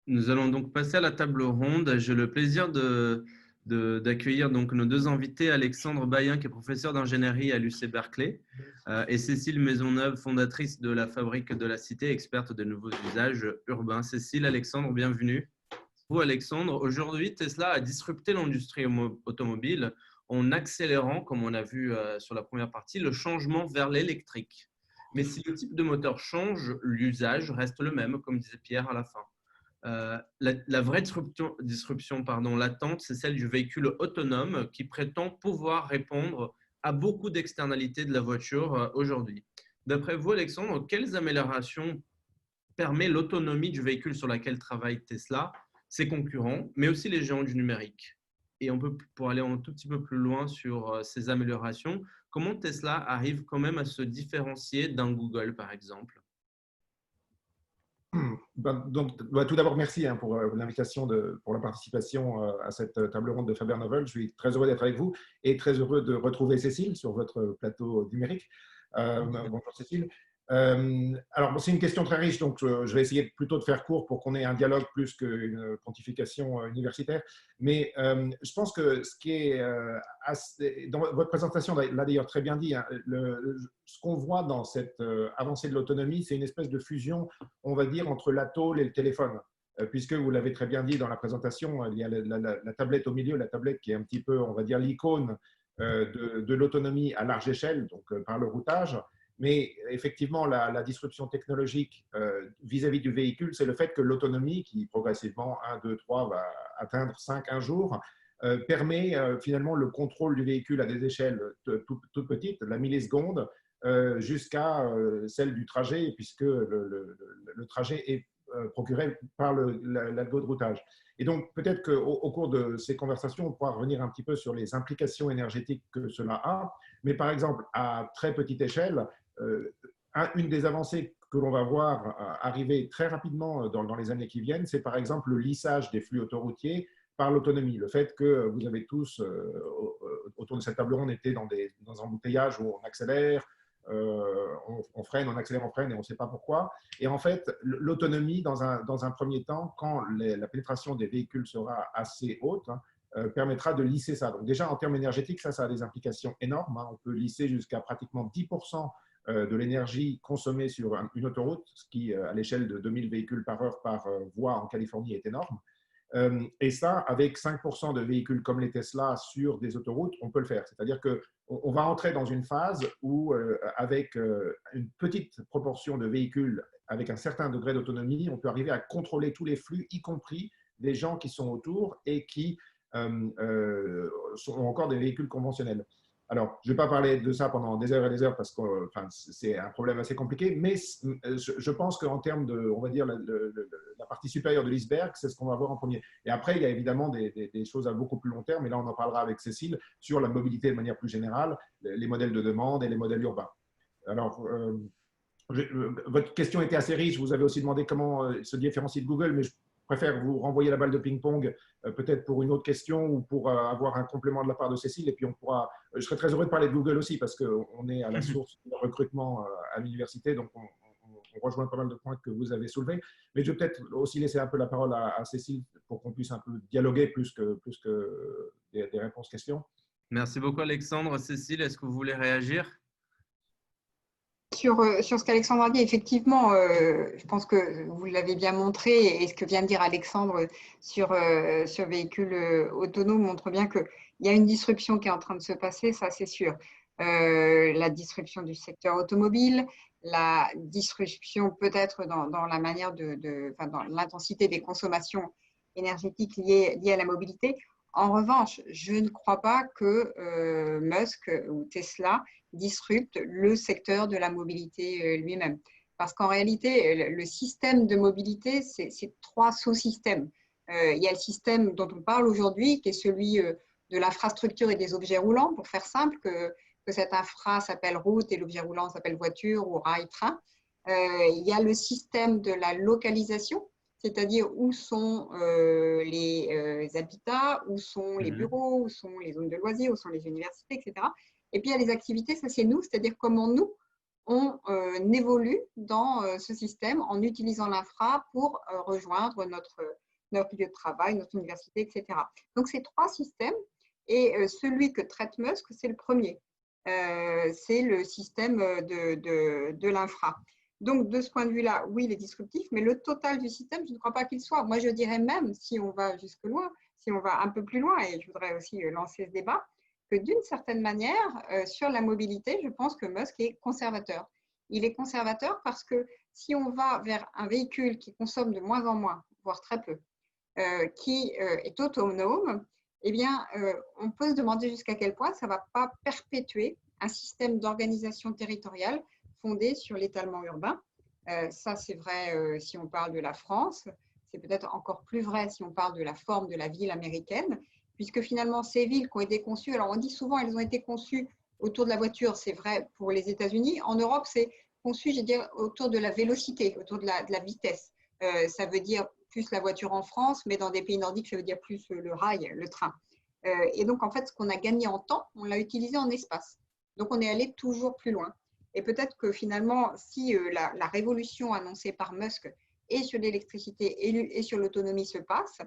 Nous allons donc passer à la table ronde. J'ai le plaisir d'accueillir donc nos deux invités, Alexandre Bayen, qui est professeur d'ingénierie à l'UC Berkeley, et Cécile Maisonneuve, fondatrice de la Fabrique de la Cité, experte des nouveaux usages urbains. Cécile, Alexandre, bienvenue. Vous, Alexandre, aujourd'hui, Tesla a disrupté l'industrie automobile en accélérant, comme on a vu sur la première partie, le changement vers l'électrique. Mais si le type de moteur change, l'usage reste le même, comme disait Pierre à la fin. La vraie disruption latente, c'est celle du véhicule autonome qui prétend pouvoir répondre à beaucoup d'externalités de la voiture aujourd'hui. D'après vous, Alexandre, quelles améliorations permet l'autonomie du véhicule sur lequel travaille Tesla, ses concurrents, mais aussi les géants du numérique? Et on peut, pour aller un tout petit peu plus loin sur ces améliorations, comment Tesla arrive quand même à se différencier d'un Google, par exemple? Tout d'abord, merci pour l'invitation, pour la participation à cette table ronde de Faber Novel. Je suis très heureux d'être avec vous et très heureux de retrouver Cécile sur votre plateau numérique. Bonjour Cécile. Alors, c'est une question très riche, donc je vais essayer plutôt de faire court pour qu'on ait un dialogue plus qu'une pontification universitaire. Mais je pense que ce qui est dans votre présentation l'a d'ailleurs très bien dit, hein, ce qu'on voit dans cette avancée de l'autonomie, c'est une espèce de fusion, on va dire, entre la tôle et le téléphone. Puisque vous l'avez très bien dit dans la présentation, il y a la tablette au milieu, la tablette qui est un petit peu, on va dire, l'icône de l'autonomie à large échelle, donc par le routage. Mais effectivement, la disruption technologique vis-à-vis du véhicule, c'est le fait que l'autonomie, qui progressivement 1, 2, 3 va atteindre 5 un jour, permet finalement le contrôle du véhicule à des échelles toutes petites, la milliseconde, jusqu'à celle du trajet, puisque le trajet est procuré par l'algo de routage. Et donc, peut-être qu'au cours de ces conversations, on pourra revenir un petit peu sur les implications énergétiques que cela a. Mais par exemple, à très petite échelle, une des avancées que l'on va voir arriver très rapidement dans les années qui viennent, c'est par exemple le lissage des flux autoroutiers par l'autonomie. Le fait que vous avez tous, autour de cette table ronde, été dans un embouteillage où on accélère, on freine, on accélère, on freine et on ne sait pas pourquoi. Et en fait, l'autonomie, dans un premier temps, quand la pénétration des véhicules sera assez haute, permettra de lisser ça. Donc déjà, en termes énergétiques, ça a des implications énormes. On peut lisser jusqu'à pratiquement 10% de l'énergie consommée sur une autoroute, ce qui, à l'échelle de 2000 véhicules par heure par voie en Californie, est énorme. Et ça, avec 5% de véhicules comme les Tesla sur des autoroutes, on peut le faire. C'est-à-dire qu'on va entrer dans une phase où, avec une petite proportion de véhicules avec un certain degré d'autonomie, on peut arriver à contrôler tous les flux, y compris des gens qui sont autour et qui sont encore des véhicules conventionnels. Alors, je ne vais pas parler de ça pendant des heures et des heures parce que c'est un problème assez compliqué, mais je pense qu'en termes de, on va dire, la partie supérieure de l'iceberg, c'est ce qu'on va voir en premier. Et après, il y a évidemment des choses à beaucoup plus long terme, et là, on en parlera avec Cécile, sur la mobilité de manière plus générale, les modèles de demande et les modèles urbains. Alors, votre question était assez riche. Vous avez aussi demandé comment se différencier de Google, mais je préfère vous renvoyer la balle de ping-pong peut-être pour une autre question ou pour avoir un complément de la part de Cécile. Et puis, je serais très heureux de parler de Google aussi parce qu'on est à la source du recrutement à l'université. Donc, on rejoint pas mal de points que vous avez soulevés. Mais je vais peut-être aussi laisser un peu la parole à Cécile pour qu'on puisse un peu dialoguer plus que des réponses-questions. Merci beaucoup, Alexandre. Cécile, est-ce que vous voulez réagir? Sur ce qu'Alexandre a dit, effectivement, je pense que vous l'avez bien montré et ce que vient de dire Alexandre sur véhicule autonome montre bien qu'il y a une disruption qui est en train de se passer, ça c'est sûr. La disruption du secteur automobile, la disruption peut-être dans la manière dans l'intensité des consommations énergétiques liées à la mobilité. En revanche, je ne crois pas que Musk ou Tesla disrupte le secteur de la mobilité lui-même. Parce qu'en réalité, le système de mobilité, c'est 3 sous-systèmes. Il y a le système dont on parle aujourd'hui, qui est celui de l'infrastructure et des objets roulants, pour faire simple, que cette infra s'appelle route et l'objet roulant s'appelle voiture ou rail-train. Il y a le système de la localisation, c'est-à-dire où sont les habitats, où sont les bureaux, où sont les zones de loisirs, où sont les universités, etc. Et puis, il y a les activités, ça c'est nous, c'est-à-dire comment nous, on évolue dans ce système en utilisant l'infra pour rejoindre notre lieu de travail, notre université, etc. Donc, c'est 3 systèmes et celui que traite Musk, c'est le premier. C'est le système de l'infra. Donc, de ce point de vue-là, oui, il est disruptif, mais le total du système, je ne crois pas qu'il soit. Moi, je dirais même, si on va jusque loin, si on va un peu plus loin, et je voudrais aussi lancer ce débat, que d'une certaine manière, sur la mobilité, je pense que Musk est conservateur. Il est conservateur parce que si on va vers un véhicule qui consomme de moins en moins, voire très peu, qui est autonome, eh bien, on peut se demander jusqu'à quel point ça ne va pas perpétuer un système d'organisation territoriale fondé sur l'étalement urbain. Ça, c'est vrai si on parle de la France. C'est peut-être encore plus vrai si on parle de la forme de la ville américaine, puisque finalement, ces villes qui ont été conçues, alors on dit souvent elles ont été conçues autour de la voiture, c'est vrai pour les États-Unis. En Europe, c'est conçu, je veux dire, autour de la vélocité, autour de la vitesse. Ça veut dire plus la voiture en France, mais dans des pays nordiques, ça veut dire plus le rail, le train. Et donc, en fait, ce qu'on a gagné en temps, on l'a utilisé en espace. Donc, on est allé toujours plus loin. Et peut-être que finalement, si la révolution annoncée par Musk et sur l'électricité et sur l'autonomie se passe,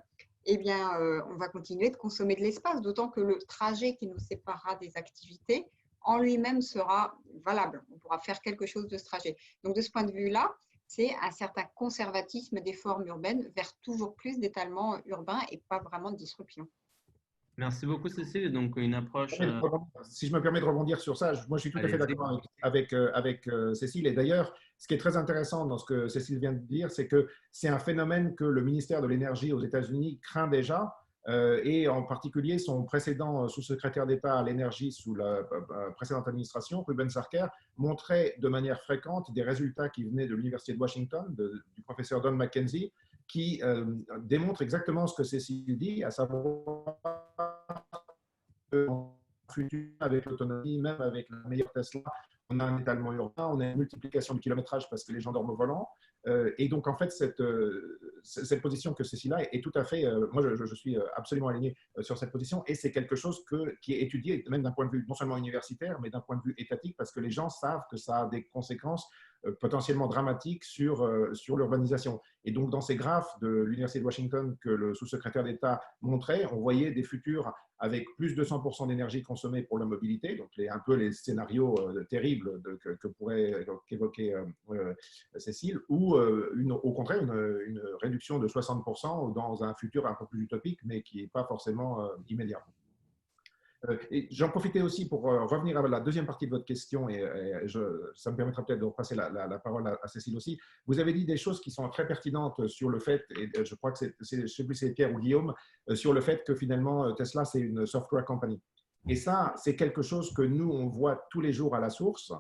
eh bien, on va continuer de consommer de l'espace, d'autant que le trajet qui nous séparera des activités en lui-même sera valable. On pourra faire quelque chose de ce trajet. Donc, de ce point de vue-là, c'est un certain conservatisme des formes urbaines vers toujours plus d'étalement urbain et pas vraiment de disruption. Merci beaucoup, Cécile. Donc, une approche… Si je me permets de rebondir sur ça, moi je suis tout à fait d'accord avec Cécile. Et d'ailleurs, ce qui est très intéressant dans ce que Cécile vient de dire, c'est que c'est un phénomène que le ministère de l'Énergie aux États-Unis craint déjà. Et en particulier, son précédent sous-secrétaire d'État à l'énergie sous la précédente administration, Ruben Sarker, montrait de manière fréquente des résultats qui venaient de l'Université de Washington, du professeur Don McKenzie, qui démontre exactement ce que Cécile dit, à savoir en futur, avec l'autonomie, même avec la meilleure Tesla, on a un étalement urbain, on a une multiplication du kilométrage parce que les gens dorment au volant. Et donc, en fait, cette position que Cécile a est tout à fait… moi, je suis absolument aligné sur cette position et c'est quelque chose qui est étudié, même d'un point de vue non seulement universitaire, mais d'un point de vue étatique, parce que les gens savent que ça a des conséquences potentiellement dramatiques sur l'urbanisation. Et donc, dans ces graphes de l'Université de Washington que le sous-secrétaire d'État montrait, on voyait des futurs avec plus de 100% d'énergie consommée pour la mobilité, donc un peu les scénarios terribles que pourrait évoquer Cécile, ou au contraire une réduction de 60% dans un futur un peu plus utopique, mais qui n'est pas forcément immédiat. Et j'en profitais aussi pour revenir à la deuxième partie de votre question, et ça me permettra peut-être de repasser la parole à Cécile aussi. Vous avez dit des choses qui sont très pertinentes sur le fait, et je crois que je ne sais plus si c'est Pierre ou Guillaume, sur le fait que finalement Tesla, c'est une software company. Et ça, c'est quelque chose que nous, on voit tous les jours à la source.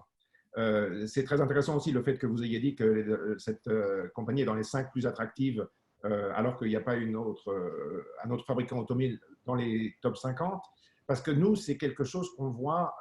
C'est très intéressant aussi le fait que vous ayez dit que cette compagnie est dans les 5 plus attractives, alors qu'il n'y a pas un autre fabricant automobile dans les top 50. Parce que nous, c'est quelque chose qu'on voit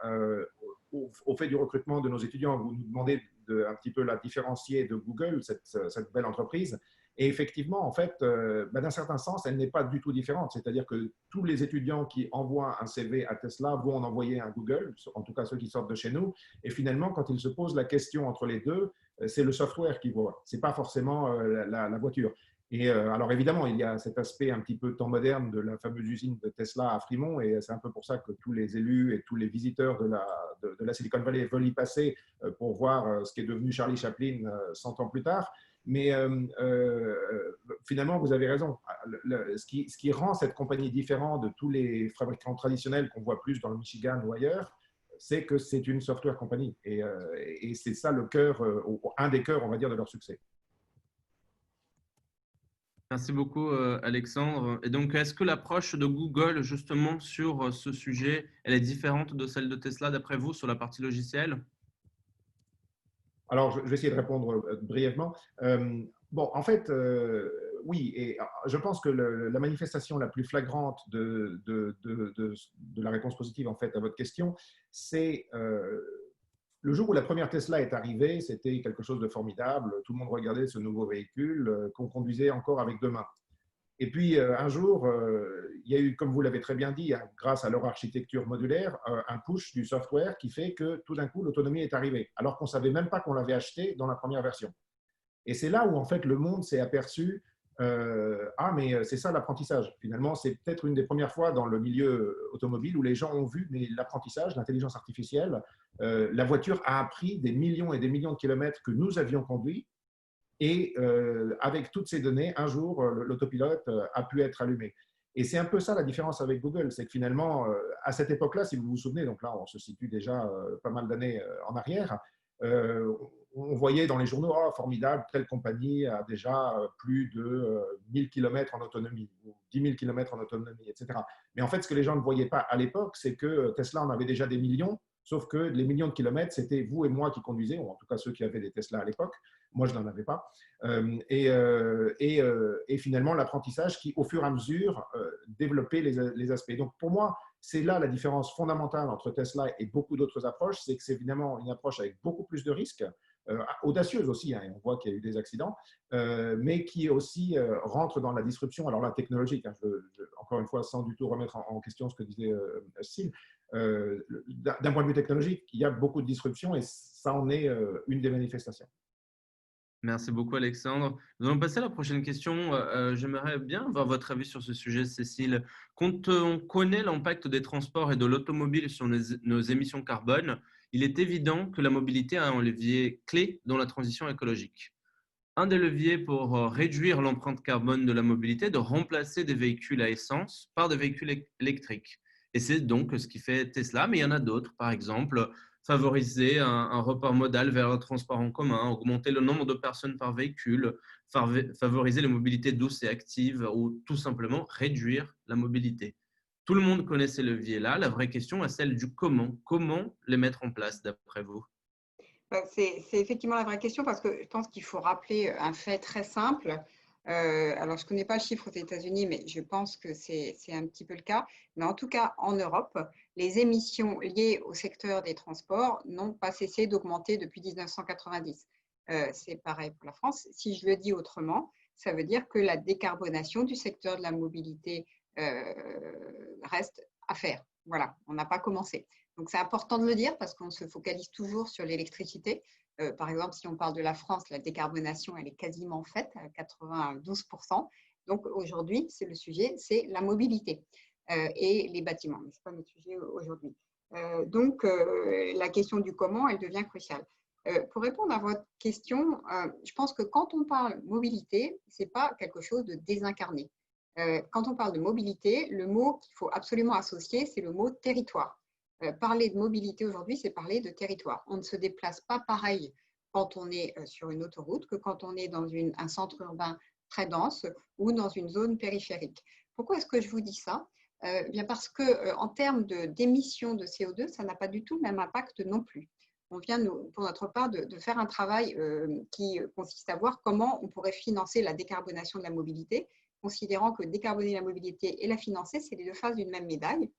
au fait du recrutement de nos étudiants. Vous nous demandez un petit peu la différencier de Google, cette belle entreprise. Et effectivement, en fait, d'un certain sens, elle n'est pas du tout différente. C'est-à-dire que tous les étudiants qui envoient un CV à Tesla vont en envoyer un Google, en tout cas ceux qui sortent de chez nous. Et finalement, quand ils se posent la question entre les deux, c'est le software qu'ils voient. Ce n'est pas forcément la voiture. Et alors évidemment, il y a cet aspect un petit peu temps moderne de la fameuse usine de Tesla à Fremont, et c'est un peu pour ça que tous les élus et tous les visiteurs de la Silicon Valley veulent y passer pour voir ce qui est devenu Charlie Chaplin 100 ans plus tard. Mais finalement, vous avez raison. Ce qui rend cette compagnie différente de tous les fabricants traditionnels qu'on voit plus dans le Michigan ou ailleurs, c'est que c'est une software company. Et c'est ça le cœur, un des cœurs, on va dire, de leur succès. Merci beaucoup, Alexandre. Et donc, est-ce que l'approche de Google, justement, sur ce sujet, elle est différente de celle de Tesla, d'après vous, sur la partie logicielle? Alors, je vais essayer de répondre brièvement. Bon, en fait, oui, et je pense que la manifestation la plus flagrante de la réponse positive, en fait, à votre question, c'est le jour où la première Tesla est arrivée, c'était quelque chose de formidable. Tout le monde regardait ce nouveau véhicule qu'on conduisait encore avec 2 mains. Et puis, un jour, il y a eu, comme vous l'avez très bien dit, hein, grâce à leur architecture modulaire, un push du software qui fait que tout d'un coup, l'autonomie est arrivée, alors qu'on ne savait même pas qu'on l'avait acheté dans la première version. Et c'est là où, en fait, le monde s'est aperçu, ah, mais c'est ça l'apprentissage. Finalement, c'est peut-être une des premières fois dans le milieu automobile où les gens ont vu, mais l'apprentissage, l'intelligence artificielle, la voiture a appris des millions et des millions de kilomètres que nous avions conduits. Et avec toutes ces données, un jour, l'autopilote a pu être allumé. Et c'est un peu ça la différence avec Google, c'est que finalement, à cette époque-là, si vous vous souvenez, donc là, on se situe déjà pas mal d'années en arrière, on voyait dans les journaux, oh, formidable, telle compagnie a déjà plus de 1000 km en autonomie, ou 10 000 km en autonomie, etc. Mais en fait, ce que les gens ne voyaient pas à l'époque, c'est que Tesla en avait déjà des millions, sauf que les millions de kilomètres, c'était vous et moi qui conduisez, ou en tout cas ceux qui avaient des Tesla à l'époque. Moi, je n'en avais pas. Et finalement, l'apprentissage qui, au fur et à mesure, développait les aspects. Donc, pour moi, c'est là la différence fondamentale entre Tesla et beaucoup d'autres approches, c'est que c'est évidemment une approche avec beaucoup plus de risques, audacieuse aussi, hein, et on voit qu'il y a eu des accidents, mais qui aussi rentre dans la disruption, alors là, technologique, hein, encore une fois, sans du tout remettre en question ce que disait Steve, d'un point de vue technologique, il y a beaucoup de disruption et ça en est une des manifestations. Merci beaucoup, Alexandre. Nous allons passer à la prochaine question. J'aimerais bien avoir votre avis sur ce sujet, Cécile. Quand on connaît l'impact des transports et de l'automobile sur nos émissions carbone, il est évident que la mobilité a un levier clé dans la transition écologique. Un des leviers pour réduire l'empreinte carbone de la mobilité est de remplacer des véhicules à essence par des véhicules électriques. Et c'est donc ce qui fait Tesla, mais il y en a d'autres, par exemple, favoriser un report modal vers le transport en commun, augmenter le nombre de personnes par véhicule, favoriser les mobilités douces et actives ou tout simplement réduire la mobilité. Tout le monde connaît ces leviers-là. La vraie question est celle du comment. Comment les mettre en place d'après vous? C'est effectivement la vraie question parce que je pense qu'il faut rappeler un fait très simple. Alors, je ne connais pas le chiffre aux États-Unis, mais je pense que c'est un petit peu le cas. Mais en tout cas, en Europe, les émissions liées au secteur des transports n'ont pas cessé d'augmenter depuis 1990. C'est pareil pour la France. Si je le dis autrement, ça veut dire que la décarbonation du secteur de la mobilité reste à faire. Voilà, on n'a pas commencé. Donc, c'est important de le dire parce qu'on se focalise toujours sur l'électricité. Par exemple, si on parle de la France, la décarbonation, elle est quasiment faite à 92%. Donc, aujourd'hui, c'est le sujet, c'est la mobilité et les bâtiments. Mais ce n'est pas notre sujet aujourd'hui. Donc, la question du comment, elle devient cruciale. Pour répondre à votre question, je pense que quand on parle mobilité, ce n'est pas quelque chose de désincarné. Quand on parle de mobilité, le mot qu'il faut absolument associer, c'est le mot territoire. Parler de mobilité aujourd'hui, c'est parler de territoire. On ne se déplace pas pareil quand on est sur une autoroute que quand on est dans un centre urbain très dense ou dans une zone périphérique. Pourquoi est-ce que je vous dis ça? Bien parce qu'en termes d'émissions de CO2, ça n'a pas du tout le même impact non plus. On vient, pour notre part, de faire un travail qui consiste à voir comment on pourrait financer la décarbonation de la mobilité, considérant que décarboner la mobilité et la financer, c'est les deux faces d'une même médaille.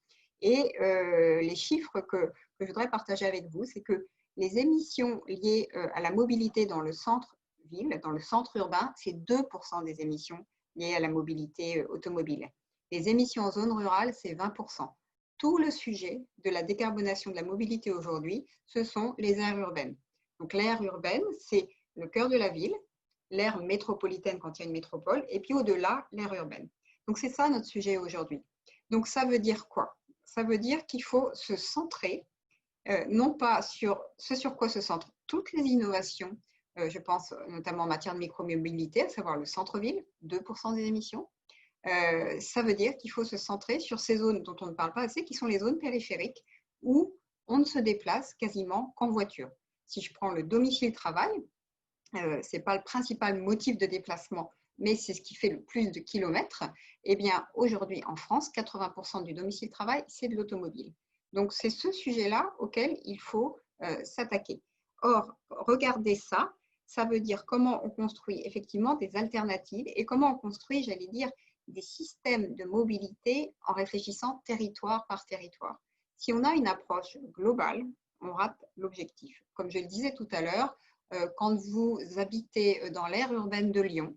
Et les chiffres que je voudrais partager avec vous, c'est que les émissions liées à la mobilité dans le centre-ville, dans le centre urbain, c'est 2% des émissions liées à la mobilité automobile. Les émissions en zone rurale, c'est 20%. Tout le sujet de la décarbonation de la mobilité aujourd'hui, ce sont les aires urbaines. Donc l'aire urbaine, c'est le cœur de la ville, l'aire métropolitaine quand il y a une métropole, et puis au-delà, l'aire urbaine. Donc c'est ça notre sujet aujourd'hui. Donc ça veut dire quoi? Ça veut dire qu'il faut se centrer, non pas sur ce sur quoi se centrent toutes les innovations, je pense notamment en matière de micromobilité, à savoir le centre-ville, 2% des émissions. Ça veut dire qu'il faut se centrer sur ces zones dont on ne parle pas assez, qui sont les zones périphériques, où on ne se déplace quasiment qu'en voiture. Si je prends le domicile-travail, ce n'est pas le principal motif de déplacement, mais c'est ce qui fait le plus de kilomètres, eh bien, aujourd'hui, en France, 80% du domicile-travail, c'est de l'automobile. Donc, c'est ce sujet-là auquel il faut s'attaquer. Or, regardez ça, ça veut dire comment on construit effectivement des alternatives et comment on construit, j'allais dire, des systèmes de mobilité en réfléchissant territoire par territoire. Si on a une approche globale, on rate l'objectif. Comme je le disais tout à l'heure, quand vous habitez dans l'aire urbaine de Lyon,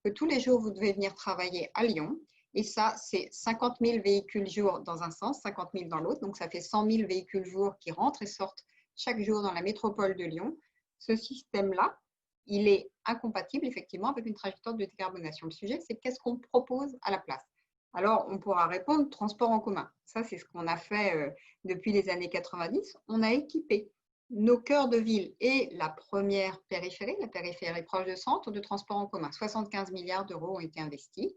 que tous les jours, vous devez venir travailler à Lyon. Et ça, c'est 50 000 véhicules jour dans un sens, 50 000 dans l'autre. Donc, ça fait 100 000 véhicules jour qui rentrent et sortent chaque jour dans la métropole de Lyon. Ce système-là, il est incompatible effectivement avec une trajectoire de décarbonation. Le sujet, c'est qu'est-ce qu'on propose à la place. Alors, on pourra répondre transport en commun. Ça, c'est ce qu'on a fait depuis les années 90. On a équipé nos cœurs de ville et la première périphérie, la périphérie proche de centre, de transport en commun. 75 milliards d'euros ont été investis.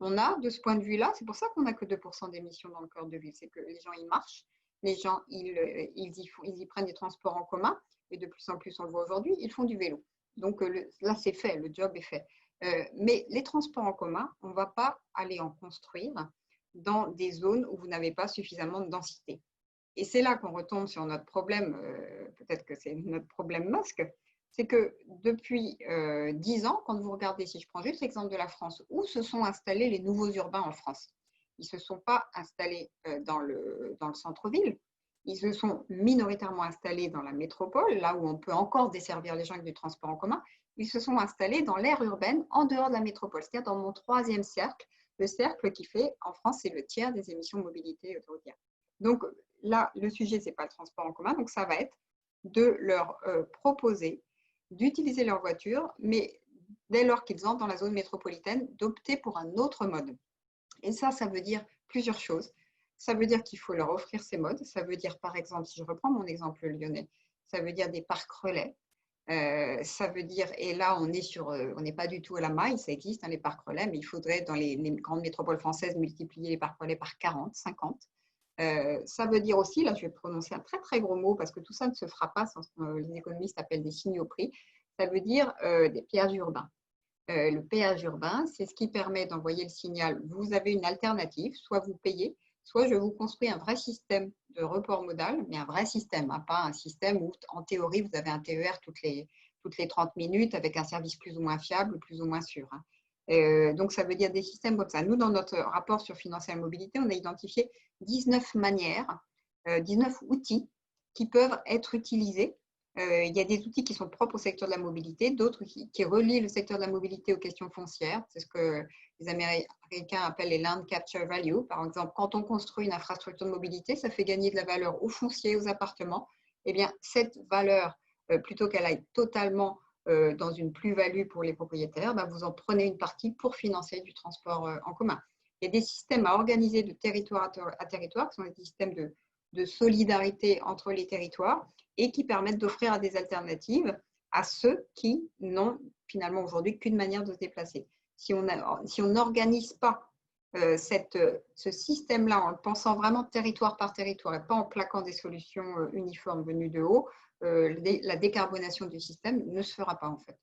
On a, de ce point de vue-là, c'est pour ça qu'on n'a que 2% d'émissions dans le cœur de ville, c'est que les gens y marchent, les gens ils y prennent des transports en commun, et de plus en plus on le voit aujourd'hui, ils font du vélo. Donc là c'est fait, le job est fait. Mais les transports en commun, on ne va pas aller en construire dans des zones où vous n'avez pas suffisamment de densité. Et c'est là qu'on retombe sur notre problème, peut-être que c'est notre problème masque, c'est que depuis 10 ans, quand vous regardez, si je prends juste l'exemple de la France, où se sont installés les nouveaux urbains en France? Ils ne se sont pas installés dans le centre-ville, ils se sont minoritairement installés dans la métropole, là où on peut encore desservir les gens avec du transport en commun. Ils se sont installés dans l'aire urbaine en dehors de la métropole, c'est-à-dire dans mon troisième cercle, le cercle qui fait, en France, c'est le tiers des émissions de mobilité autoroutière. Donc là, le sujet, ce n'est pas le transport en commun, donc ça va être de leur proposer d'utiliser leur voiture, mais dès lors qu'ils entrent dans la zone métropolitaine, d'opter pour un autre mode. Et ça veut dire plusieurs choses. Ça veut dire qu'il faut leur offrir ces modes. Ça veut dire, par exemple, si je reprends mon exemple lyonnais, ça veut dire des parcs relais. Ça veut dire, et là on n'est pas du tout à la maille, ça existe, hein, les parcs relais, mais il faudrait dans les grandes métropoles françaises multiplier les parcs relais par 40, 50. Ça veut dire aussi, là je vais prononcer un très très gros mot parce que tout ça ne se fera pas sans ce que les économistes appellent des signaux prix, ça veut dire des péages urbains. Le péage urbain, c'est ce qui permet d'envoyer le signal, vous avez une alternative, soit vous payez, soit je vous construis un vrai système de report modal, mais un vrai système, hein, pas un système où en théorie vous avez un TER toutes les 30 minutes avec un service plus ou moins fiable, plus ou moins sûr. Hein. Donc, ça veut dire des systèmes comme ça. Nous, dans notre rapport sur financer la mobilité, on a identifié 19 manières, 19 outils qui peuvent être utilisés. Il y a des outils qui sont propres au secteur de la mobilité, d'autres qui relient le secteur de la mobilité aux questions foncières. C'est ce que les Américains appellent les land capture value. Par exemple, quand on construit une infrastructure de mobilité, ça fait gagner de la valeur aux fonciers, aux appartements. Eh bien, cette valeur, plutôt qu'elle aille totalement dans une plus-value pour les propriétaires, ben, vous en prenez une partie pour financer du transport en commun. Il y a des systèmes à organiser de territoire à territoire, qui sont des systèmes de solidarité entre les territoires et qui permettent d'offrir des alternatives à ceux qui n'ont finalement aujourd'hui qu'une manière de se déplacer. Si on n'organise pas ce système-là en le pensant vraiment territoire par territoire et pas en plaquant des solutions uniformes venues de haut, la décarbonation du système ne se fera pas en fait.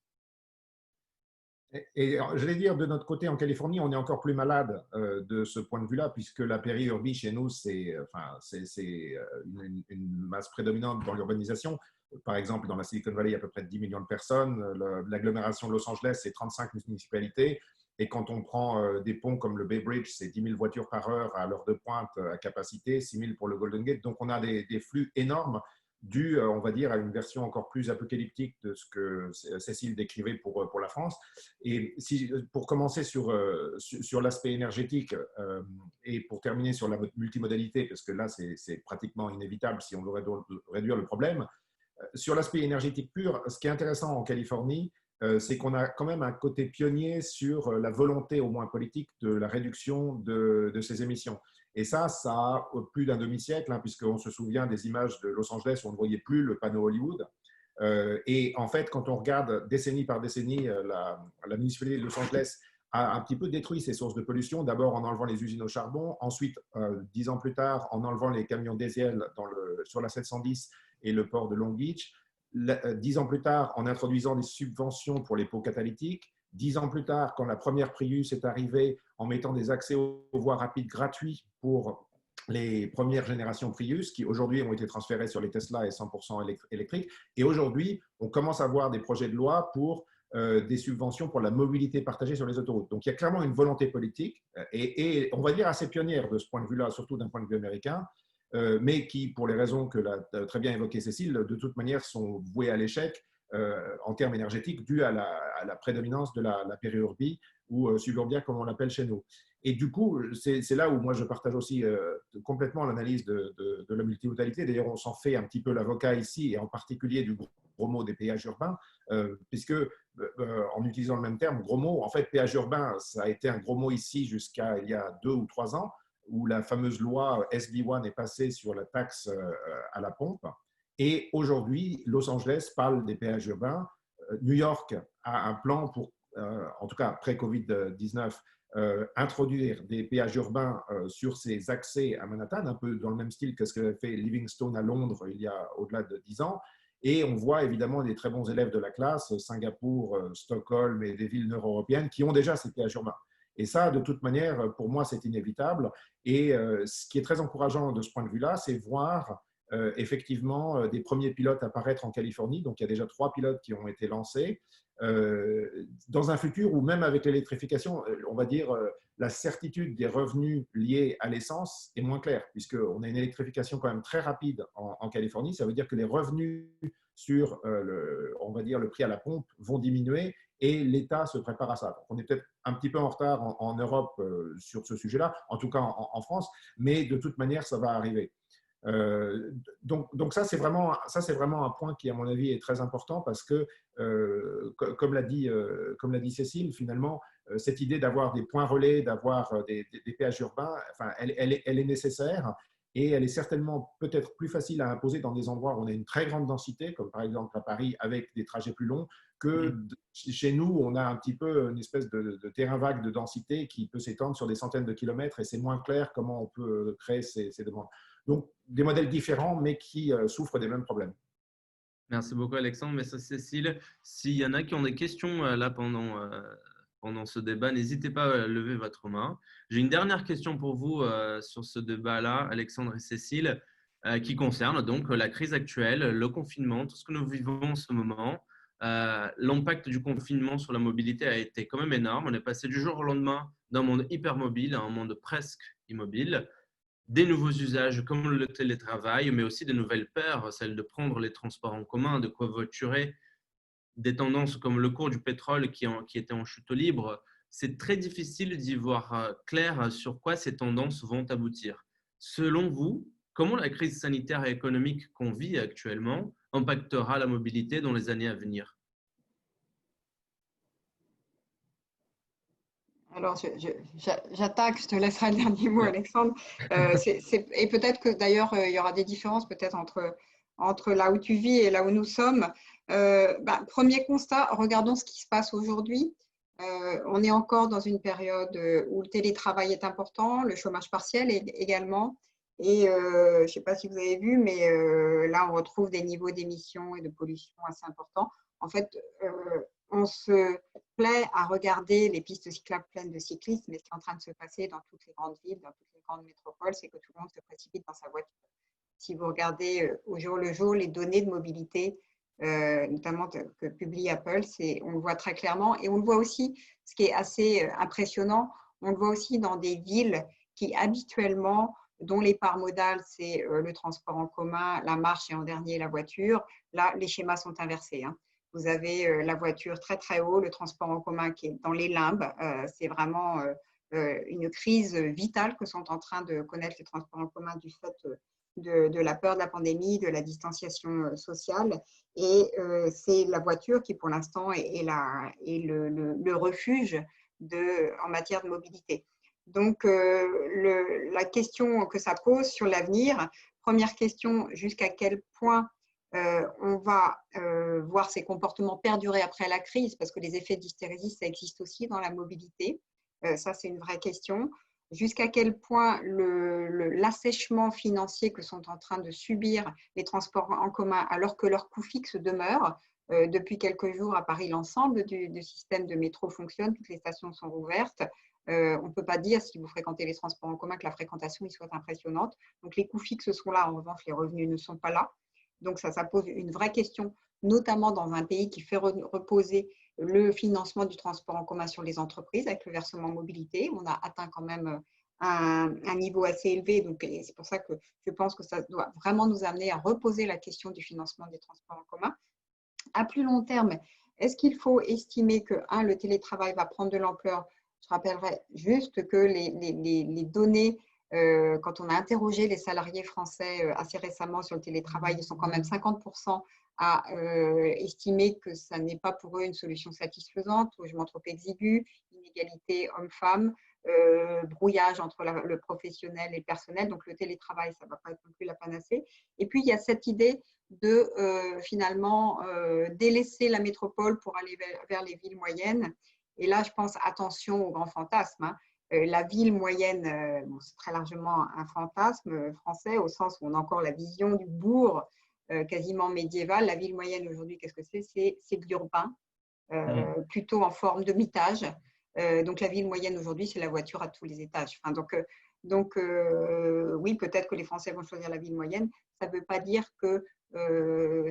Et je vais dire, de notre côté, en Californie, on est encore plus malade de ce point de vue-là, puisque la périurbie chez nous, c'est une masse prédominante dans l'urbanisation. Par exemple, dans la Silicon Valley, il y a à peu près 10 millions de personnes. L'agglomération de Los Angeles, c'est 35 municipalités. Et quand on prend des ponts comme le Bay Bridge, c'est 10 000 voitures par heure à l'heure de pointe à capacité, 6 000 pour le Golden Gate. Donc, on a des flux énormes dû, on va dire, à une version encore plus apocalyptique de ce que Cécile décrivait pour la France. Et pour commencer sur l'aspect énergétique et pour terminer sur la multimodalité, parce que là, c'est pratiquement inévitable si on veut réduire le problème, sur l'aspect énergétique pur, ce qui est intéressant en Californie, c'est qu'on a quand même un côté pionnier sur la volonté, au moins politique, de la réduction de ces émissions. Et ça a plus d'un demi-siècle, hein, puisqu'on se souvient des images de Los Angeles où on ne voyait plus le panneau Hollywood. Et en fait, quand on regarde décennie par décennie, la municipalité de Los Angeles a un petit peu détruit ses sources de pollution, d'abord en enlevant les usines au charbon, ensuite, 10 ans plus tard, en enlevant les camions diesel sur la 710 et le port de Long Beach, 10 ans plus tard, en introduisant des subventions pour les pots catalytiques, 10 ans plus tard, quand la première Prius est arrivée, en mettant des accès aux voies rapides gratuits pour les premières générations Prius, qui aujourd'hui ont été transférées sur les Tesla et 100% électriques. Et aujourd'hui, on commence à voir des projets de loi pour des subventions pour la mobilité partagée sur les autoroutes. Donc, il y a clairement une volonté politique et on va dire assez pionnière de ce point de vue-là, surtout d'un point de vue américain, mais qui, pour les raisons que l'a très bien évoqué Cécile, de toute manière sont vouées à l'échec en termes énergétiques dû à la prédominance de la périurbie ou suburbia, comme on l'appelle chez nous. Et du coup, c'est là où moi je partage aussi complètement l'analyse de la multimodalité. D'ailleurs, on s'en fait un petit peu l'avocat ici, et en particulier du gros mot des péages urbains, puisque en utilisant le même terme, gros mot, en fait, péage urbain, ça a été un gros mot ici jusqu'à il y a 2 ou 3 ans, où la fameuse loi SB1 est passée sur la taxe à la pompe. Et aujourd'hui, Los Angeles parle des péages urbains. New York a un plan pour, en tout cas après Covid-19, introduire des péages urbains sur ses accès à Manhattan, un peu dans le même style que ce que fait Livingstone à Londres il y a au-delà de 10 ans. Et on voit évidemment des très bons élèves de la classe, Singapour, Stockholm et des villes nord-européennes qui ont déjà ces péages urbains. Et ça, de toute manière, pour moi, c'est inévitable. Et ce qui est très encourageant de ce point de vue-là, c'est voir effectivement des premiers pilotes apparaître en Californie. Donc, il y a déjà 3 pilotes qui ont été lancés. Dans un futur où même avec l'électrification, on va dire la certitude des revenus liés à l'essence est moins claire, puisqu'on a une électrification quand même très rapide en Californie. Ça veut dire que les revenus sur on va dire le prix à la pompe vont diminuer et l'État se prépare à ça. Donc, on est peut-être un petit peu en retard en Europe sur ce sujet-là, en tout cas en France, mais de toute manière, ça va arriver. Donc ça, c'est vraiment un point qui, à mon avis, est très important parce que, comme l'a dit Cécile, finalement, cette idée d'avoir des points relais, d'avoir des péages urbains, enfin, elle est nécessaire et elle est certainement peut-être plus facile à imposer dans des endroits où on a une très grande densité, comme par exemple à Paris, avec des trajets plus longs, que chez nous, on a un petit peu une espèce de terrain vague de densité qui peut s'étendre sur des centaines de kilomètres et c'est moins clair comment on peut créer ces demandes. Donc, des modèles différents, mais qui souffrent des mêmes problèmes. Merci beaucoup, Alexandre. Mais ça, Cécile, s'il y en a qui ont des questions là pendant ce débat, n'hésitez pas à lever votre main. J'ai une dernière question pour vous sur ce débat-là, Alexandre et Cécile, qui concerne donc la crise actuelle, le confinement, tout ce que nous vivons en ce moment. L'impact du confinement sur la mobilité a été quand même énorme. On est passé du jour au lendemain d'un monde hypermobile à un monde presque immobile. Des nouveaux usages comme le télétravail, mais aussi de nouvelles peurs, celle de prendre les transports en commun, de covoiturer, des tendances comme le cours du pétrole qui était en chute libre. C'est très difficile d'y voir clair sur quoi ces tendances vont aboutir. Selon vous, comment la crise sanitaire et économique qu'on vit actuellement impactera la mobilité dans les années à venir? Alors, j'attaque, je te laisserai le dernier mot, Alexandre. Et peut-être que d'ailleurs, il y aura des différences peut-être entre là où tu vis et là où nous sommes. Premier constat, regardons ce qui se passe aujourd'hui. On est encore dans une période où le télétravail est important, le chômage partiel également. Et je ne sais pas si vous avez vu, mais là, on retrouve des niveaux d'émissions et de pollution assez importants. En fait, on se plaît à regarder les pistes cyclables pleines de cyclistes, mais ce qui est en train de se passer dans toutes les grandes villes, dans toutes les grandes métropoles, c'est que tout le monde se précipite dans sa voiture. Si vous regardez au jour le jour les données de mobilité, notamment que publie Apple, on le voit très clairement. Et on le voit aussi, ce qui est assez impressionnant, on le voit aussi dans des villes qui habituellement, dont les parts modales, c'est le transport en commun, la marche et en dernier la voiture. Là, les schémas sont inversés. Vous avez la voiture très très haut, le transport en commun qui est dans les limbes. C'est vraiment une crise vitale que sont en train de connaître les transports en commun du fait de la peur de la pandémie, de la distanciation sociale. Et c'est la voiture qui, pour l'instant, est le refuge en matière de mobilité. Donc, la question que ça pose sur l'avenir, première question, jusqu'à quel point on va voir ces comportements perdurer après la crise, parce que les effets d'hystérésie, ça existe aussi dans la mobilité. Ça, c'est une vraie question. Jusqu'à quel point l'assèchement financier que sont en train de subir les transports en commun, alors que leur coût fixe demeure. Depuis quelques jours, à Paris, l'ensemble du système de métro fonctionne, toutes les stations sont ouvertes. On ne peut pas dire, si vous fréquentez les transports en commun, que la fréquentation y soit impressionnante. Donc, les coûts fixes sont là, en revanche, les revenus ne sont pas là. Donc, ça pose une vraie question, notamment dans un pays qui fait reposer le financement du transport en commun sur les entreprises avec le versement mobilité. On a atteint quand même un niveau assez élevé. Donc, c'est pour ça que je pense que ça doit vraiment nous amener à reposer la question du financement des transports en commun. À plus long terme, est-ce qu'il faut estimer que, le télétravail va prendre de l'ampleur? Je rappellerai juste que les données, quand on a interrogé les salariés français assez récemment sur le télétravail, ils sont quand même 50% à estimer que ça n'est pas pour eux une solution satisfaisante, logement trop exigu, inégalité homme-femme, brouillage entre le professionnel et le personnel. Donc, le télétravail, ça ne va pas être non plus la panacée. Et puis, il y a cette idée de finalement délaisser la métropole pour aller vers les villes moyennes. Et là, je pense, attention aux grands fantasmes. Hein. La ville moyenne, bon, c'est très largement un fantasme français, au sens où on a encore la vision du bourg quasiment médiéval. La ville moyenne aujourd'hui, qu'est-ce que c'est? C'est de l'urbain, plutôt en forme de mitage. Donc, la ville moyenne aujourd'hui, c'est la voiture à tous les étages. Enfin, donc oui, peut-être que les Français vont choisir la ville moyenne. Ça ne veut pas dire que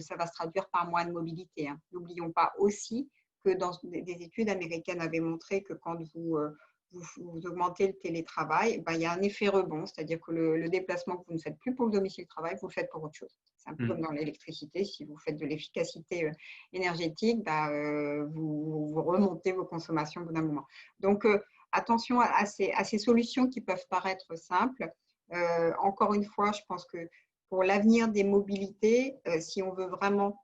ça va se traduire par moins de mobilité. Hein. N'oublions pas aussi que dans des études américaines avaient montré que quand vous augmentez le télétravail, ben, il y a un effet rebond, c'est-à-dire que le déplacement que vous ne faites plus pour le domicile de travail, vous le faites pour autre chose. C'est un peu comme dans l'électricité, si vous faites de l'efficacité énergétique, ben, vous remontez vos consommations au bout d'un moment. Donc, attention à ces solutions qui peuvent paraître simples. Encore une fois, je pense que pour l'avenir des mobilités, si on veut vraiment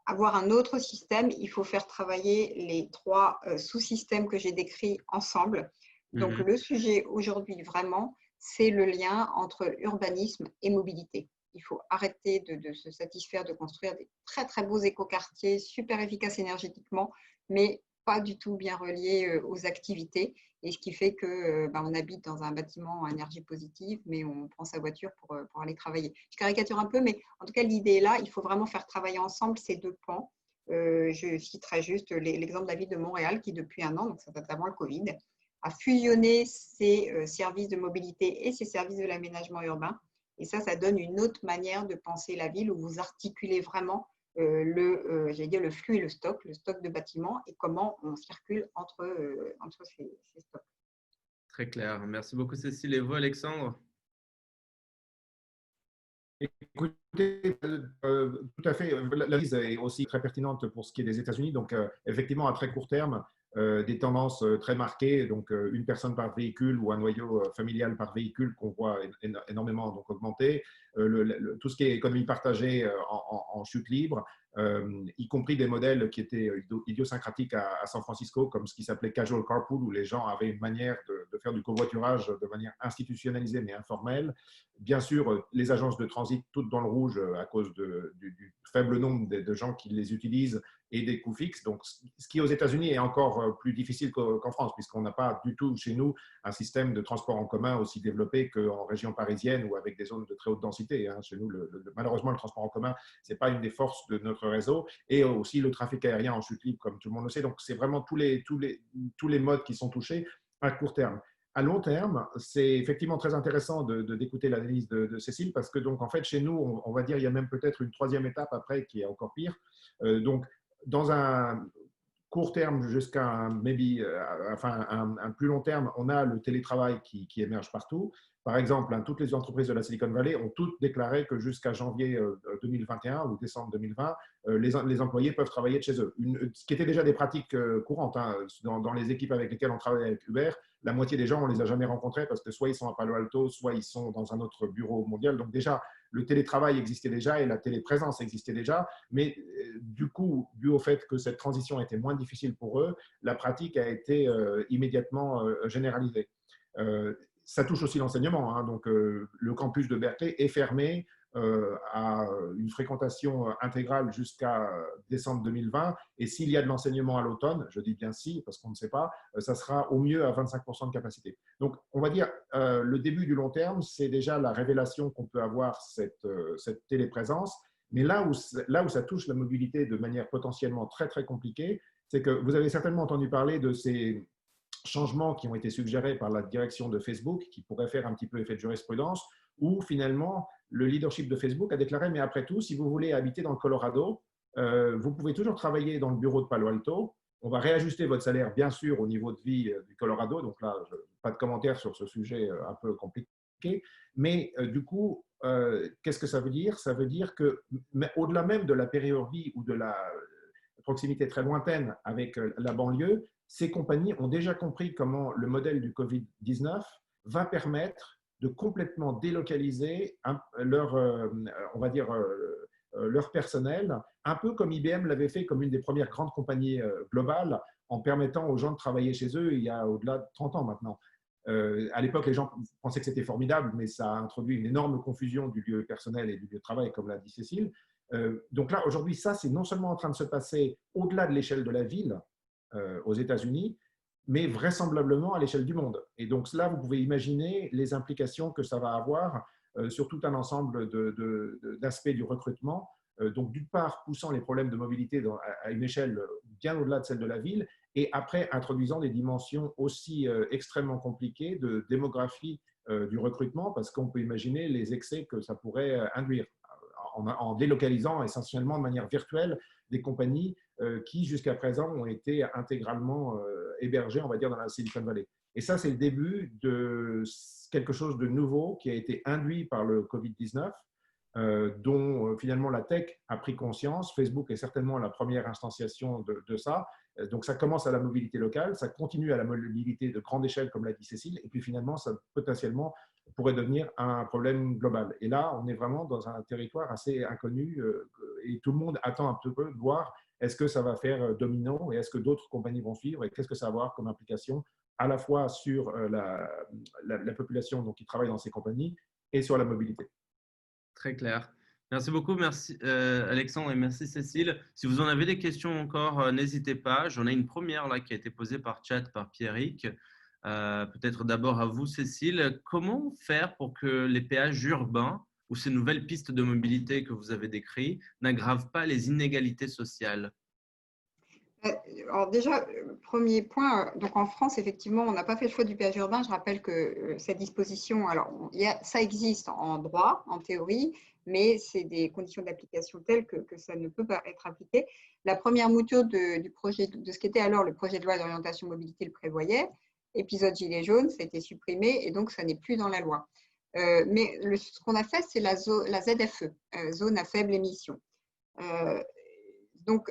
avoir un autre système, il faut faire travailler les 3 sous-systèmes que j'ai décrits ensemble. Donc, le sujet aujourd'hui, vraiment, c'est le lien entre urbanisme et mobilité. Il faut arrêter de se satisfaire de construire des très, très beaux écoquartiers, super efficaces énergétiquement, mais pas du tout bien reliés aux activités. Et ce qui fait que on habite dans un bâtiment à énergie positive, mais on prend sa voiture pour aller travailler. Je caricature un peu, mais en tout cas, l'idée est là. Il faut vraiment faire travailler ensemble ces 2 pans. Je citerai juste l'exemple de la ville de Montréal qui, depuis 1 an, donc ça date avant le Covid, a fusionné ses services de mobilité et ses services de l'aménagement urbain. Et ça donne une autre manière de penser la ville où vous articulez vraiment le flux et le stock de bâtiments et comment on circule entre ces stocks. Très clair. Merci beaucoup, Cécile. Et vous, Alexandre? Écoutez, tout à fait, l'analyse est aussi très pertinente pour ce qui est des États-Unis. Donc, effectivement, à très court terme, des tendances très marquées, donc une personne par véhicule ou un noyau familial par véhicule qu'on voit énormément donc, augmenter, tout ce qui est économie partagée en chute libre, y compris des modèles qui étaient idiosyncratiques à San Francisco, comme ce qui s'appelait casual carpool, où les gens avaient une manière de faire du covoiturage de manière institutionnalisée mais informelle. Bien sûr, les agences de transit, toutes dans le rouge à cause du faible nombre de gens qui les utilisent et des coûts fixes. Donc, ce qui aux États-Unis est encore plus difficile qu'en France, puisqu'on n'a pas du tout chez nous un système de transport en commun aussi développé qu'en région parisienne ou avec des zones de très haute densité. Chez nous, malheureusement, le transport en commun, ce n'est pas une des forces de notre réseau. Et aussi le trafic aérien en chute libre, comme tout le monde le sait. Donc, c'est vraiment tous les modes qui sont touchés à court terme. À long terme, c'est effectivement très intéressant d'écouter l'analyse de Cécile parce que donc en fait chez nous, on va dire il y a même peut-être une 3e étape après qui est encore pire. Donc dans un court terme jusqu'à un plus long terme, on a le télétravail qui émerge partout. Par exemple, toutes les entreprises de la Silicon Valley ont toutes déclaré que jusqu'à janvier 2021 ou décembre 2020, les employés peuvent travailler de chez eux. Ce qui était déjà des pratiques courantes. Dans les équipes avec lesquelles on travaille avec Uber, la moitié des gens, on ne les a jamais rencontrés parce que soit ils sont à Palo Alto, soit ils sont dans un autre bureau mondial. Donc déjà, le télétravail existait déjà et la téléprésence existait déjà. Mais du coup, dû au fait que cette transition était moins difficile pour eux, la pratique a été immédiatement généralisée. Ça touche aussi l'enseignement. Donc, le campus de Berkeley est fermé à une fréquentation intégrale jusqu'à décembre 2020. Et s'il y a de l'enseignement à l'automne, je dis bien si, parce qu'on ne sait pas, ça sera au mieux à 25% de capacité. Donc, on va dire le début du long terme, c'est déjà la révélation qu'on peut avoir cette téléprésence. Mais là où ça touche la mobilité de manière potentiellement très, très compliquée, c'est que vous avez certainement entendu parler de ces changements qui ont été suggérés par la direction de Facebook, qui pourraient faire un petit peu effet de jurisprudence, où finalement le leadership de Facebook a déclaré, mais après tout, si vous voulez habiter dans le Colorado, vous pouvez toujours travailler dans le bureau de Palo Alto. On va réajuster votre salaire, bien sûr, au niveau de vie du Colorado. Donc là, pas de commentaire sur ce sujet un peu compliqué. compliqué. Mais du coup, qu'est-ce que ça veut dire? Ça veut dire qu'au-delà même de la périorgie ou de la proximité très lointaine avec la banlieue, ces compagnies ont déjà compris comment le modèle du Covid-19 va permettre de complètement délocaliser leur, on va dire, leur personnel, un peu comme IBM l'avait fait comme une des premières grandes compagnies globales, en permettant aux gens de travailler chez eux il y a au-delà de 30 ans maintenant. À l'époque, les gens pensaient que c'était formidable, mais ça a introduit une énorme confusion du lieu personnel et du lieu de travail, comme l'a dit Cécile. Donc là, aujourd'hui, ça, c'est non seulement en train de se passer au-delà de l'échelle de la ville, aux États-Unis, mais vraisemblablement à l'échelle du monde. Et donc là, vous pouvez imaginer les implications que ça va avoir sur tout un ensemble d'aspects du recrutement. Donc, d'une part, poussant les problèmes de mobilité à une échelle bien au-delà de celle de la ville, et après, introduisant des dimensions aussi extrêmement compliquées de démographie du recrutement, parce qu'on peut imaginer les excès que ça pourrait induire en délocalisant essentiellement de manière virtuelle des compagnies qui, jusqu'à présent, ont été intégralement hébergées, on va dire, dans la Silicon Valley. Et ça, c'est le début de quelque chose de nouveau qui a été induit par le Covid-19, dont finalement la tech a pris conscience. Facebook est certainement la première instantiation de ça. Donc ça commence à la mobilité locale, ça continue à la mobilité de grande échelle, comme l'a dit Cécile, et puis finalement, ça potentiellement pourrait devenir un problème global. Et là, on est vraiment dans un territoire assez inconnu et tout le monde attend un peu de voir est-ce que ça va faire domino et est-ce que d'autres compagnies vont suivre et qu'est-ce que ça va avoir comme implication à la fois sur la population donc, qui travaille dans ces compagnies et sur la mobilité. Très clair. Merci beaucoup, merci Alexandre et merci Cécile. Si vous en avez des questions encore, n'hésitez pas. J'en ai une première là qui a été posée par chat par Pierrick. Peut-être d'abord à vous, Cécile. Comment faire pour que les péages urbains ou ces nouvelles pistes de mobilité que vous avez décrites n'aggravent pas les inégalités sociales? Alors déjà, premier point, donc en France, effectivement, on n'a pas fait le choix du péage urbain. Je rappelle que cette disposition, alors ça existe en droit, en théorie, mais c'est des conditions d'application telles que ça ne peut pas être appliqué. La première mouture du projet, de ce qu'était alors le projet de loi d'orientation mobilité le prévoyait, épisode gilet jaune, ça a été supprimé et donc ça n'est plus dans la loi. Mais ce qu'on a fait, c'est la ZFE, zone à faible émission. Donc,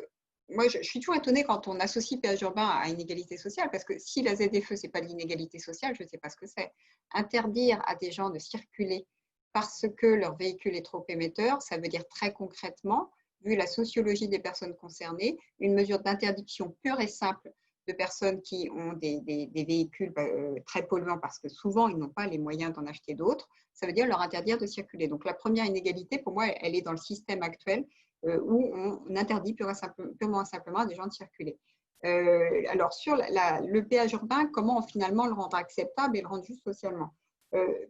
moi, je suis toujours étonnée quand on associe péage urbain à inégalité sociale, parce que si la ZFE, ce n'est pas de l'inégalité sociale, je ne sais pas ce que c'est. Interdire à des gens de circuler parce que leur véhicule est trop émetteur, ça veut dire très concrètement, vu la sociologie des personnes concernées, une mesure d'interdiction pure et simple de personnes qui ont des véhicules très polluants parce que souvent, ils n'ont pas les moyens d'en acheter d'autres. Ça veut dire leur interdire de circuler. Donc, la première inégalité, pour moi, elle est dans le système actuel où on interdit purement et simplement à des gens de circuler. Alors, sur le péage urbain, comment finalement le rendre acceptable et le rendre juste socialement?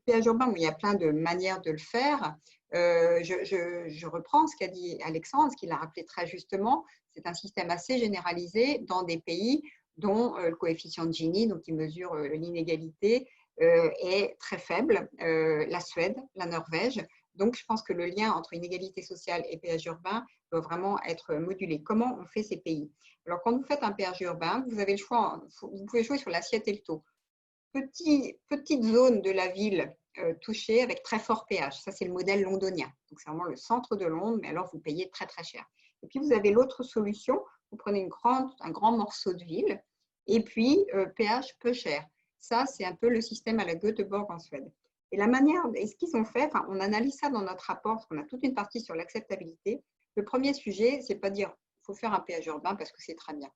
Péage urbain, il y a plein de manières de le faire. Je reprends ce qu'a dit Alexandre, ce qu'il a rappelé très justement. C'est un système assez généralisé dans des pays dont le coefficient de Gini, donc qui mesure l'inégalité, est très faible. La Suède, la Norvège. Donc, je pense que le lien entre inégalité sociale et péage urbain doit vraiment être modulé. Comment on fait ces pays? Alors, quand vous faites un péage urbain, vous avez le choix, vous pouvez jouer sur l'assiette et le taux. Petite zone de la ville touchée avec très fort péage. Ça, c'est le modèle londonien. Donc, c'est vraiment le centre de Londres, mais alors vous payez très, très cher. Et puis, vous avez l'autre solution. Vous prenez un grand morceau de ville et puis péage peu cher. Ça, c'est un peu le système à la Göteborg en Suède. Et la manière, et ce qu'ils ont fait, on analyse ça dans notre rapport, parce qu'on a toute une partie sur l'acceptabilité. Le premier sujet, c'est pas dire il faut faire un péage urbain parce que c'est très bien.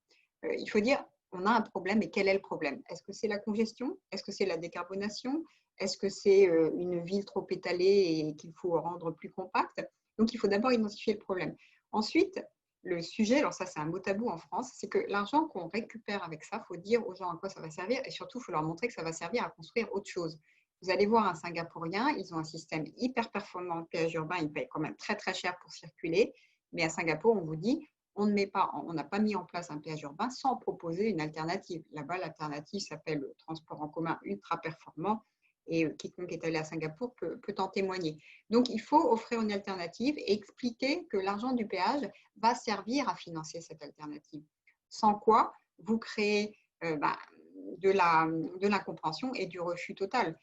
Il faut dire on a un problème et quel est le problème? Est-ce que c'est la congestion? Est-ce que c'est la décarbonation? Est-ce que c'est une ville trop étalée et qu'il faut rendre plus compacte? Donc, il faut d'abord identifier le problème. Ensuite, le sujet, alors ça c'est un mot tabou en France, c'est que l'argent qu'on récupère avec ça, il faut dire aux gens à quoi ça va servir et surtout, il faut leur montrer que ça va servir à construire autre chose. Vous allez voir un Singapourien, ils ont un système hyper performant de péage urbain, ils payent quand même très très cher pour circuler, mais à Singapour, on vous dit, on n'a pas mis en place un péage urbain sans proposer une alternative. Là-bas, l'alternative s'appelle le transport en commun ultra performant et quiconque est allé à Singapour peut en témoigner. Donc, il faut offrir une alternative et expliquer que l'argent du péage va servir à financer cette alternative. Sans quoi, vous créez de l'incompréhension et du refus total.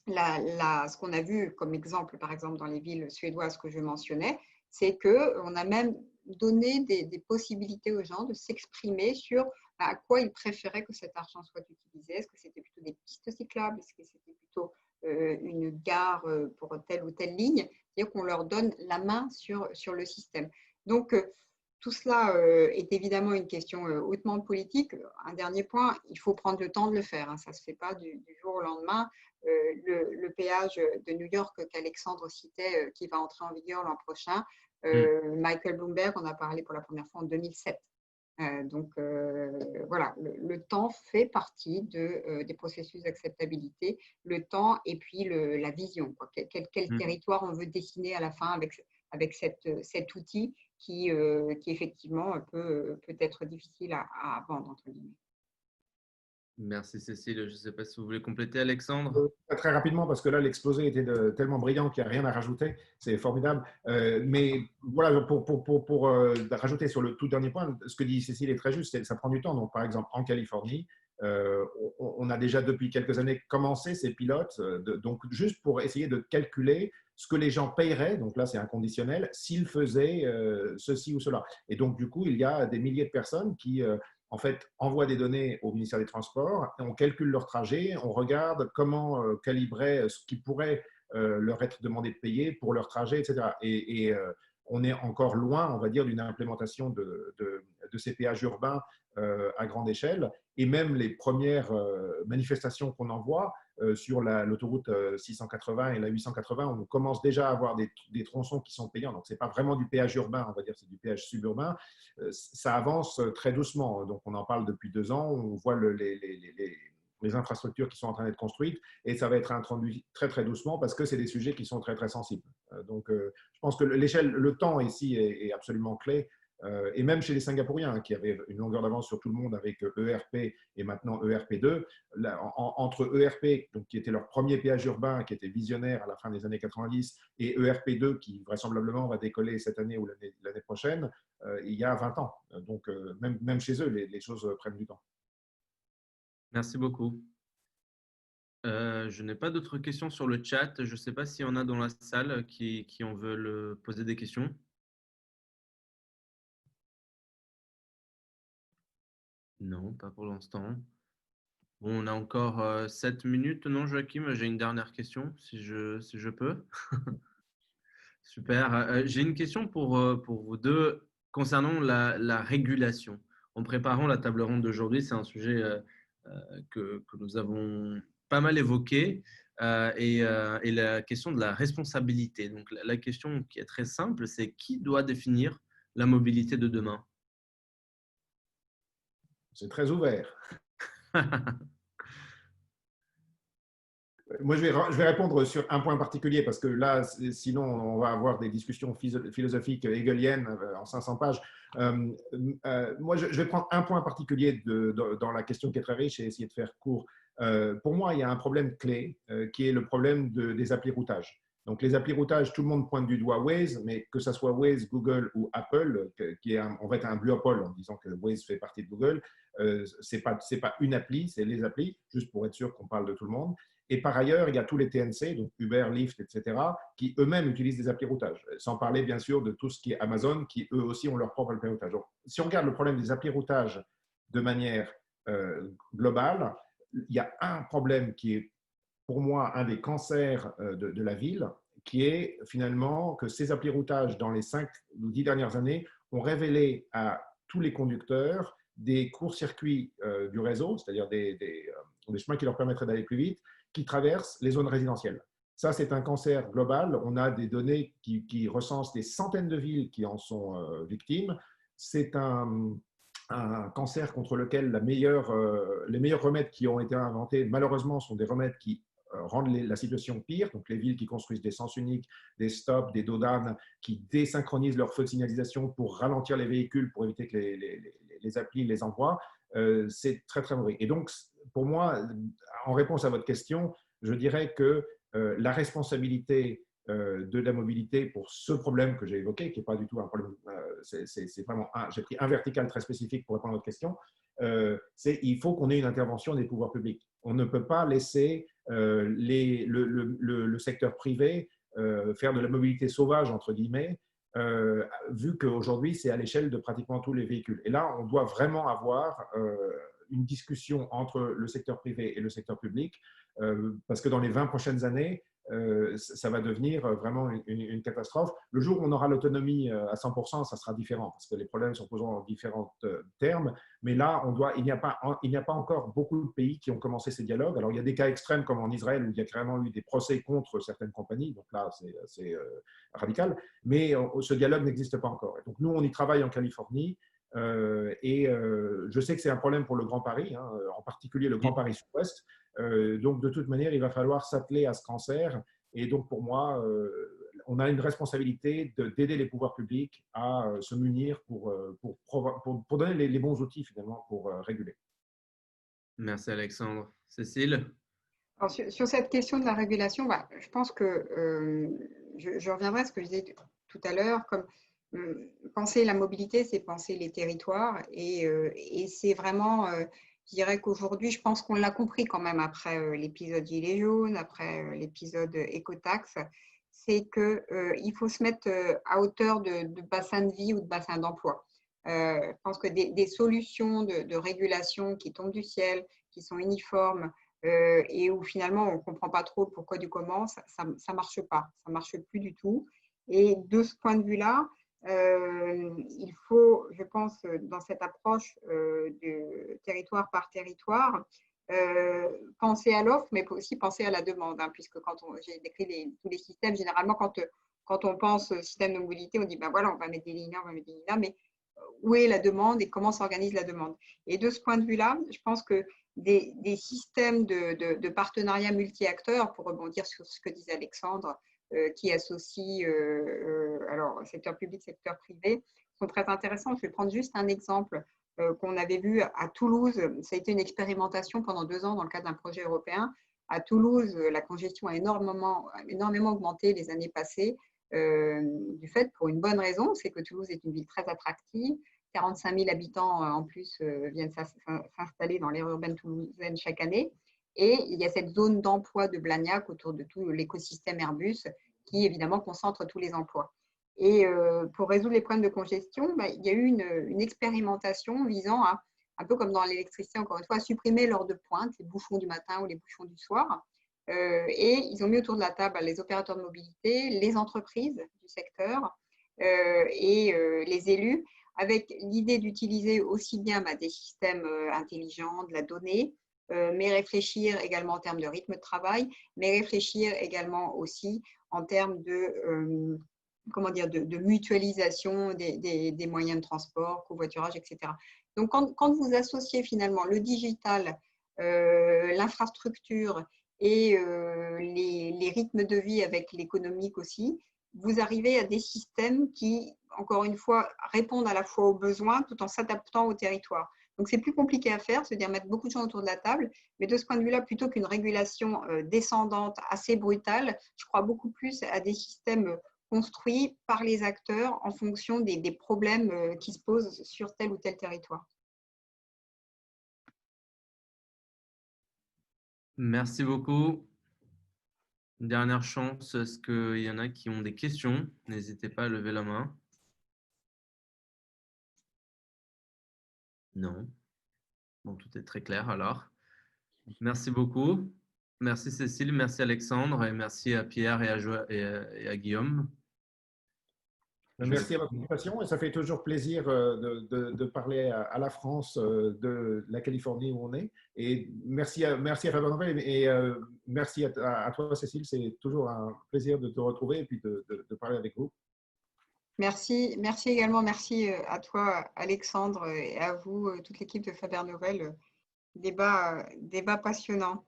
ce qu'on a vu comme exemple, par exemple, dans les villes suédoises que je mentionnais, c'est qu'on a même donné des possibilités aux gens de s'exprimer sur à quoi ils préféraient que cet argent soit utilisé. Est-ce que c'était plutôt des pistes cyclables? Est-ce que c'était plutôt une gare pour telle ou telle ligne? C'est-à-dire qu'on leur donne la main sur le système. Donc, tout cela est évidemment une question hautement politique. Un dernier point, il faut prendre le temps de le faire. Hein. Ça ne se fait pas du jour au lendemain. Le péage de New York qu'Alexandre citait, qui va entrer en vigueur l'an prochain, Michael Bloomberg en a parlé pour la première fois en 2007. Donc, voilà, le temps fait partie des processus d'acceptabilité, le temps et puis la vision. Quoi. Quel territoire on veut dessiner à la fin avec cet outil qui effectivement peut être difficile à vendre, entre guillemets. Merci Cécile. Je ne sais pas si vous voulez compléter, Alexandre. Très rapidement, parce que là, l'exposé était tellement brillant qu'il n'y a rien à rajouter. C'est formidable. Mais voilà, pour rajouter sur le tout dernier point, ce que dit Cécile est très juste. Ça prend du temps. Donc, par exemple, en Californie, on a déjà depuis quelques années commencé ces pilotes. Donc, juste pour essayer de calculer ce que les gens paieraient, donc là c'est inconditionnel, s'ils faisaient ceci ou cela. Et donc, du coup, il y a des milliers de personnes qui en fait, envoient des données au ministère des Transports, et on calcule leur trajet, on regarde comment calibrer ce qui pourrait leur être demandé de payer pour leur trajet, etc. Et on est encore loin, on va dire, d'une implémentation de ces péages urbains à grande échelle. Et même les premières manifestations qu'on envoie sur l'autoroute 680 et la 880, on commence déjà à avoir des tronçons qui sont payants. Donc, ce n'est pas vraiment du péage urbain, on va dire, c'est du péage suburbain. Ça avance très doucement. Donc, on en parle depuis 2 ans. On voit les infrastructures qui sont en train d'être construites et ça va être introduit très, très doucement parce que c'est des sujets qui sont très, très sensibles. Donc, je pense que le temps ici est absolument clé. Et même chez les Singapouriens, qui avaient une longueur d'avance sur tout le monde avec ERP et maintenant ERP2, entre ERP, donc, qui était leur premier péage urbain, qui était visionnaire à la fin des années 90, et ERP2, qui vraisemblablement va décoller cette année ou l'année prochaine, il y a 20 ans. Donc, même chez eux, les choses prennent du temps. Merci beaucoup. Je n'ai pas d'autres questions sur le chat. Je ne sais pas s'il y en a dans la salle qui en veulent poser des questions. Non, pas pour l'instant. Bon, on a encore 7 minutes. Non, Joachim, j'ai une dernière question, si je peux. Super. J'ai une question pour vous deux concernant la régulation. En préparant la table ronde d'aujourd'hui, c'est un sujet que nous avons pas mal évoqué et la question de la responsabilité. Donc, la question qui est très simple, c'est qui doit définir la mobilité de demain? C'est très ouvert. Moi, je vais répondre sur un point particulier parce que là, sinon, on va avoir des discussions philosophiques hegeliennes en 500 pages. Moi, je vais prendre un point particulier dans la question qui est très riche et essayer de faire court. Pour moi, il y a un problème clé qui est le problème des applis routages. Donc, les applis routages, tout le monde pointe du doigt Waze, mais que ce soit Waze, Google ou Apple, qui est en fait un duopole en disant que Waze fait partie de Google, ce n'est pas une appli, c'est les applis, juste pour être sûr qu'on parle de tout le monde. Et par ailleurs, il y a tous les TNC, donc Uber, Lyft, etc., qui eux-mêmes utilisent des applis routage. Sans parler, bien sûr, de tout ce qui est Amazon, qui eux aussi ont leur propre appli routage. Donc, si on regarde le problème des applis routage de manière globale, il y a un problème qui est, pour moi, un des cancers de la ville, qui est finalement que ces applis routage, dans les 5 ou 10 dernières années, ont révélé à tous les conducteurs des courts-circuits du réseau, c'est-à-dire des chemins qui leur permettraient d'aller plus vite, qui traversent les zones résidentielles. Ça, c'est un cancer global. On a des données qui recensent des centaines de villes qui en sont victimes. C'est un cancer contre lequel les meilleurs remèdes qui ont été inventés, malheureusement, sont des remèdes qui rendent la situation pire. Donc, les villes qui construisent des sens uniques, des stops, des dodanes, qui désynchronisent leurs feux de signalisation pour ralentir les véhicules, pour éviter que les applis les envoient, c'est très, très mauvais. Et donc, pour moi, en réponse à votre question, je dirais que la responsabilité de la mobilité pour ce problème que j'ai évoqué, qui n'est pas du tout un problème, c'est vraiment j'ai pris un vertical très spécifique pour répondre à votre question, c'est il faut qu'on ait une intervention des pouvoirs publics. On ne peut pas laisser le secteur privé faire de la mobilité sauvage, entre guillemets, vu qu'aujourd'hui, c'est à l'échelle de pratiquement tous les véhicules. Et là, on doit vraiment avoir une discussion entre le secteur privé et le secteur public, parce que dans les 20 prochaines années, ça va devenir vraiment une catastrophe. Le jour où on aura l'autonomie à 100%, ça sera différent, parce que les problèmes sont posés en différents termes. Mais là, il n'y a pas encore beaucoup de pays qui ont commencé ces dialogues. Alors, il y a des cas extrêmes comme en Israël, où il y a carrément eu des procès contre certaines compagnies. Donc là, c'est radical. Mais ce dialogue n'existe pas encore. Et donc, nous, on y travaille en Californie. Je sais que c'est un problème pour le Grand Paris, hein, en particulier le Grand Paris Sud-Ouest. Donc, de toute manière, il va falloir s'atteler à ce cancer. Et donc, pour moi, on a une responsabilité d'aider les pouvoirs publics à se munir pour donner les bons outils, finalement, pour réguler. Merci, Alexandre. Cécile? Alors, sur cette question de la régulation, je pense que je reviendrai à ce que je disais tout à l'heure, comme penser la mobilité, c'est penser les territoires, et c'est vraiment, je dirais qu'aujourd'hui, je pense qu'on l'a compris quand même après l'épisode Gilets jaunes, après l'épisode écotaxe, c'est qu'il faut se mettre à hauteur de bassin de vie ou de bassin d'emploi. Je pense que des solutions de régulation qui tombent du ciel, qui sont uniformes, et où finalement on ne comprend pas trop le pourquoi du comment, ça ne marche pas, ça ne marche plus du tout. Et de ce point de vue-là, il faut, je pense, dans cette approche de territoire par territoire, penser à l'offre, mais aussi penser à la demande, hein, puisque quand j'ai décrit tous les systèmes, généralement, quand on pense système de mobilité, on dit, ben voilà, on va mettre des lignes là, on va mettre des lignes là, mais où est la demande et comment s'organise la demande? Et de ce point de vue-là, je pense que des systèmes de partenariat multi-acteurs, pour rebondir sur ce que disait Alexandre, qui associent alors, secteur public, secteur privé, sont très intéressants. Je vais prendre juste un exemple qu'on avait vu à Toulouse. Ça a été une expérimentation pendant 2 ans dans le cadre d'un projet européen. À Toulouse, la congestion a énormément augmenté les années passées, du fait, pour une bonne raison, c'est que Toulouse est une ville très attractive. 45 000 habitants en plus viennent s'installer dans l'aire urbaine toulousaine chaque année. Et il y a cette zone d'emploi de Blagnac autour de tout l'écosystème Airbus qui, évidemment, concentre tous les emplois. Et pour résoudre les problèmes de congestion, il y a eu une expérimentation visant à, un peu comme dans l'électricité, encore une fois, à supprimer l'heure de pointe, les bouchons du matin ou les bouchons du soir. Et ils ont mis autour de la table les opérateurs de mobilité, les entreprises du secteur et les élus, avec l'idée d'utiliser aussi bien des systèmes intelligents, de la donnée, mais réfléchir également en termes de rythme de travail, mais réfléchir également aussi en termes de, de mutualisation des moyens de transport, covoiturage, etc. Donc, quand vous associez finalement le digital, l'infrastructure et les rythmes de vie avec l'économique aussi, vous arrivez à des systèmes qui, encore une fois, répondent à la fois aux besoins tout en s'adaptant au territoire. Donc, c'est plus compliqué à faire, c'est-à-dire mettre beaucoup de gens autour de la table. Mais de ce point de vue-là, plutôt qu'une régulation descendante assez brutale, je crois beaucoup plus à des systèmes construits par les acteurs en fonction des problèmes qui se posent sur tel ou tel territoire. Merci beaucoup. Une dernière chance, est-ce qu'il y en a qui ont des questions? N'hésitez pas à lever la main. Non. Bon, tout est très clair alors. Merci beaucoup. Merci Cécile, merci Alexandre et merci à Pierre et à Guillaume. Merci à votre invitation et ça fait toujours plaisir de parler à la France de la Californie où on est. Et merci à Faber Novel et merci à toi Cécile, c'est toujours un plaisir de te retrouver et puis de parler avec vous. Merci également, merci à toi Alexandre et à vous, toute l'équipe de Faber Novel. Débat passionnant.